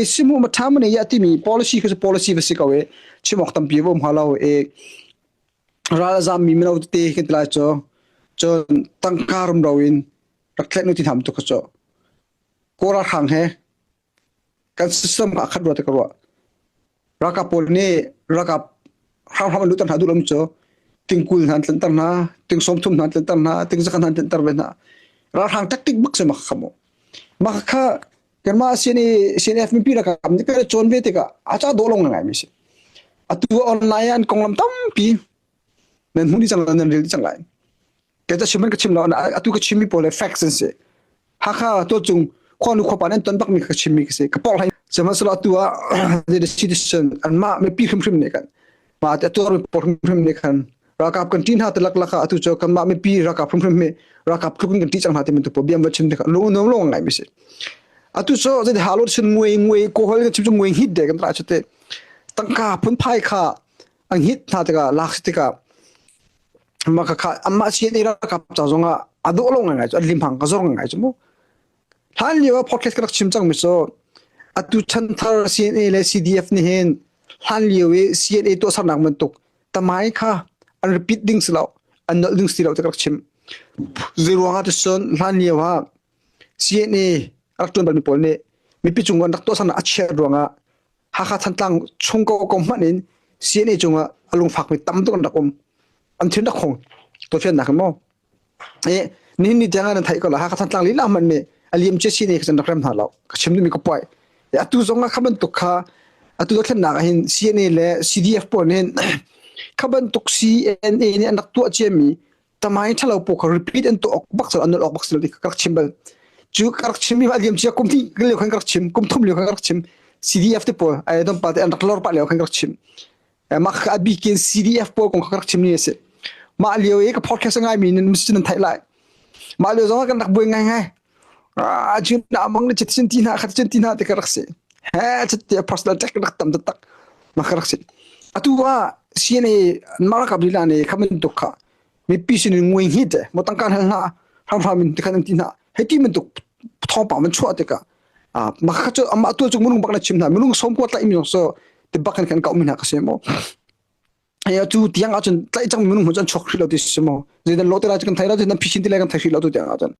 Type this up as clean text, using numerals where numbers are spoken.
simu mathamane yati mi policy ke policy basikawe chimok tampi bom halaw razam mi minaw te kitla cho tangkarum rawin raklet nuti tham to cho kora khang he kan system ka khadwa te karwa raka polne raka ham lu tan hadulom cho tingkul han tan na ting somthum han tan na ting zakan han tan tarwena ra hang tactic bak se makhamo makha kerma CNFMP ra kam ni ka chon ve te ka acha dolong ngai mi se atu online an konglam tampi nen huni chang nan rel chang lai ke ta chiman ka chim la atu ka chimi pole facts se ha kha to chung khonu khopan an ton bak mi ka chimi se ka pol hai sama sala atu the citizen an ma me pi khim ne kan ma ta to por khim ne kan ra kap kan tin ha ta lak lakha atu cho kan ma me pi ra kap khim me ra kap khum kan ti chang ha te me to biam ba chim de ka lo no lo ngai mi se atu so the halor sin ngwe ko hol chim chung ngwe hit de kan tra chate tangka phun phai kha ang hit tha ta ka lak sti ka ma kha amma chi ni ra kap cha zonga adu lo ngai cho lim phang ka zong ngai chu mo hal liwa podcast ka chim chang mi so atu chan thar CNA le CDF ni hen hal liwe CNA to sanak man tuk tamai kha an repeat ding slo an no ding slo ta ka chim zero ha son hal liwa CNA akton bal mi polne mi pi chungon dak to sana achhe ronga ha kha thantang chungko ko manin CNA chunga alung phak mi tam to ndakom an thin da khong to chen na mo ni janga na thai ko la ha kha thantang li la man ne aliam che CNA ka chan rakram tha law ka chim mi ko pai atu zonga khaban to kha atu thlen na hin CNA le CDF pon hen khaban tok CNA ni anak to chemi tamai thalo po ka repeat and to ok box an ok box li ka chimbal chu karak chimi aliam che kumti gele khang karak chim kum thum le khang karak chim CDF te po ai don pa an klor pa le khang karak chim ma kha bi ken CDF po kong karak chim ni se ma leo e ka podcast ngai mi nin misin thai lai ma leo zo kan dak boi ngai jin na mang le chitin tina khat chitin tina te karak se ha chit te personal tek dak tam tak ma karak se atu wa CNA mara ka bila ne khamen tukha mi pisin ngoi hit mo tangkan na ham min te kan tina heti men tuk thong pa man chua te ka ma kha cho amma tu chung munung bakna chimna munung som ko tla imi so te bakan kan ka umina ka semo ya tu tiang a chun tlai chang munung ho chan chokri lo dis semo je den lo te ra kan thaira je na pishin te la kan thairi lo tu tiang a chan